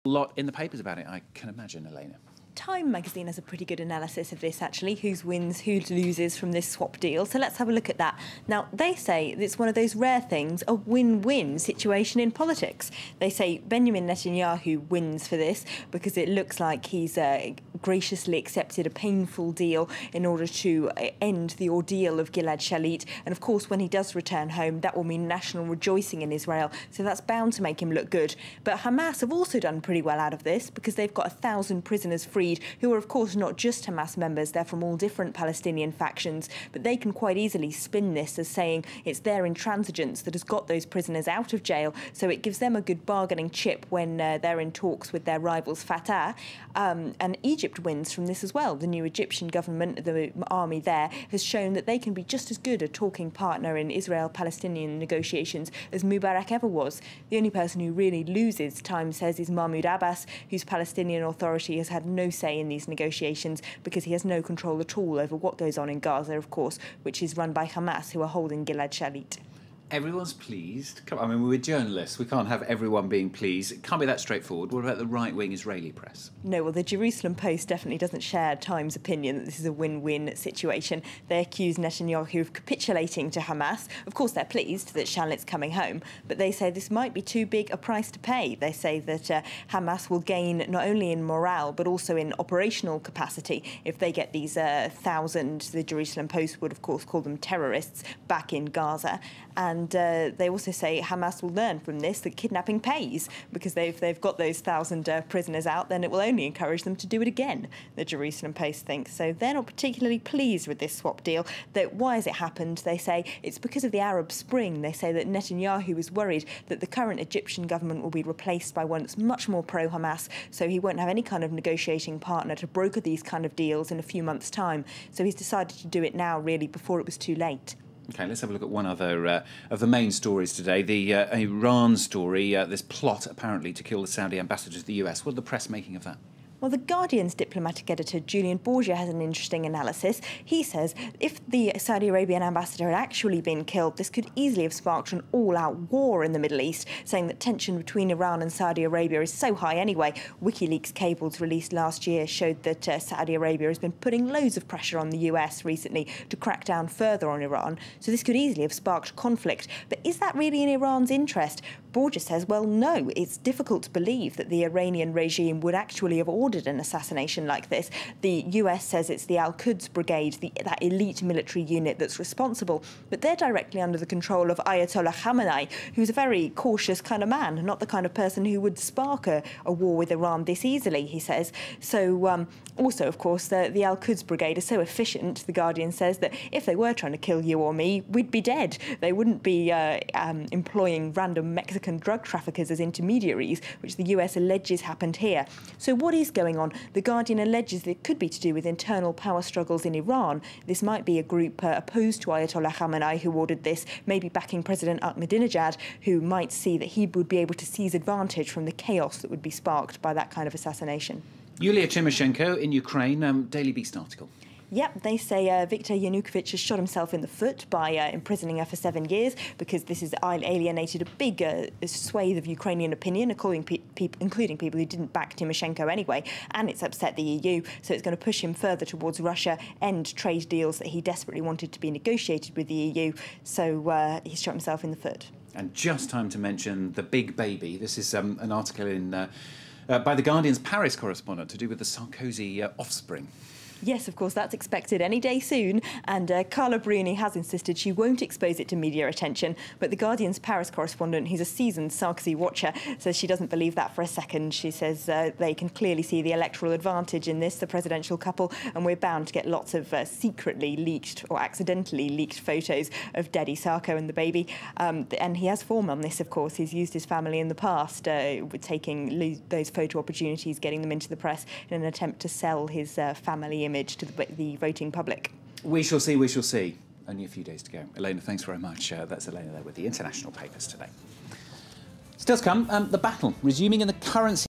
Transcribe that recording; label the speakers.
Speaker 1: A lot in the papers about it, I can imagine, Elena.
Speaker 2: Time magazine has a pretty good analysis of this, actually, who wins, who loses from this swap deal. So let's have a look at that. Now, they say it's one of those rare things, a win-win situation in politics. They say Benjamin Netanyahu wins for this because it looks like he's graciously accepted a painful deal in order to end the ordeal of Gilad Shalit. And of course, when he does return home, that will mean national rejoicing in Israel. So that's bound to make him look good. But Hamas have also done pretty well out of this because they've got 1,000 prisoners freed, who are, of course, not just Hamas members. They're from all different Palestinian factions. But they can quite easily spin this as saying it's their intransigence that has got those prisoners out of jail. So it gives them a good bargaining chip when they're in talks with their rivals Fatah. And Egypt wins from this as well. The new Egyptian government, the army there, has shown that they can be just as good a talking partner in Israel-Palestinian negotiations as Mubarak ever was. The only person who really loses, Time says, is Mahmoud Abbas, whose Palestinian Authority has had no say in these negotiations because he has no control at all over what goes on in Gaza, of course, which is run by Hamas, who are holding Gilad Shalit.
Speaker 1: Everyone's pleased. I mean, we're journalists. We can't have everyone being pleased. It can't be that straightforward. What about the right-wing Israeli press?
Speaker 2: No, well, the Jerusalem Post definitely doesn't share Time's opinion that this is a win-win situation. They accuse Netanyahu of capitulating to Hamas. Of course, they're pleased that Shalit's coming home, but they say this might be too big a price to pay. They say that Hamas will gain not only in morale, but also in operational capacity if they get these 1,000, the Jerusalem Post would, of course, call them terrorists, back in Gaza. And they also say Hamas will learn from this that kidnapping pays, because they've got those 1,000 prisoners out, then it will only encourage them to do it again, the Jerusalem Post thinks. So they're not particularly pleased with this swap deal. Why has it happened? They say it's because of the Arab Spring. They say that Netanyahu is worried that the current Egyptian government will be replaced by one that's much more pro-Hamas, so he won't have any kind of negotiating partner to broker these kind of deals in a few months' time. So he's decided to do it now, really, before it was too late.
Speaker 1: OK, let's have a look at one other of the main stories today, the Iran story, this plot apparently to kill the Saudi ambassador to the US. What are the press making of that?
Speaker 2: Well, The Guardian's diplomatic editor, Julian Borgia, has an interesting analysis. He says if the Saudi Arabian ambassador had actually been killed, this could easily have sparked an all-out war in the Middle East, saying that tension between Iran and Saudi Arabia is so high anyway. WikiLeaks cables released last year showed that Saudi Arabia has been putting loads of pressure on the US recently to crack down further on Iran. So this could easily have sparked conflict. But is that really in Iran's interest? Borgia says, well, no, it's difficult to believe that the Iranian regime would actually have ordered an assassination like this. The US says it's the Al-Quds Brigade, that elite military unit that's responsible, but they're directly under the control of Ayatollah Khamenei, who's a very cautious kind of man, not the kind of person who would spark a war with Iran this easily, he says. So also, of course, the Al-Quds Brigade is so efficient, The Guardian says, that if they were trying to kill you or me, we'd be dead. They wouldn't be employing random Mexican drug traffickers as intermediaries, which the US alleges happened here. So what is going on? The Guardian alleges that it could be to do with internal power struggles in Iran. This might be a group opposed to Ayatollah Khamenei who ordered this, maybe backing President Ahmadinejad, who might see that he would be able to seize advantage from the chaos that would be sparked by that kind of assassination.
Speaker 1: Yulia Tymoshenko in Ukraine, Daily Beast article.
Speaker 2: Yep, they say Viktor Yanukovych has shot himself in the foot by imprisoning her for 7 years because this has alienated a big swathe of Ukrainian opinion, including people who didn't back Tymoshenko anyway, and it's upset the EU, so it's going to push him further towards Russia, end trade deals that he desperately wanted to be negotiated with the EU, so he's shot himself in the foot.
Speaker 1: And just time to mention the big baby. This is an article by The Guardian's Paris correspondent to do with the Sarkozy offspring.
Speaker 2: Yes, of course, that's expected any day soon, and Carla Bruni has insisted she won't expose it to media attention, but The Guardian's Paris correspondent, who's a seasoned Sarkozy watcher, says she doesn't believe that for a second. She says they can clearly see the electoral advantage in this, the presidential couple, and we're bound to get lots of secretly leaked or accidentally leaked photos of Daddy Sarko and the baby. And he has form on this, of course. He's used his family in the past, taking those photo opportunities, getting them into the press in an attempt to sell his family image to the voting public.
Speaker 1: We shall see, we shall see. Only a few days to go. Elena, thanks very much. That's Elena there with the international papers today. Still to come, the battle resuming in the currency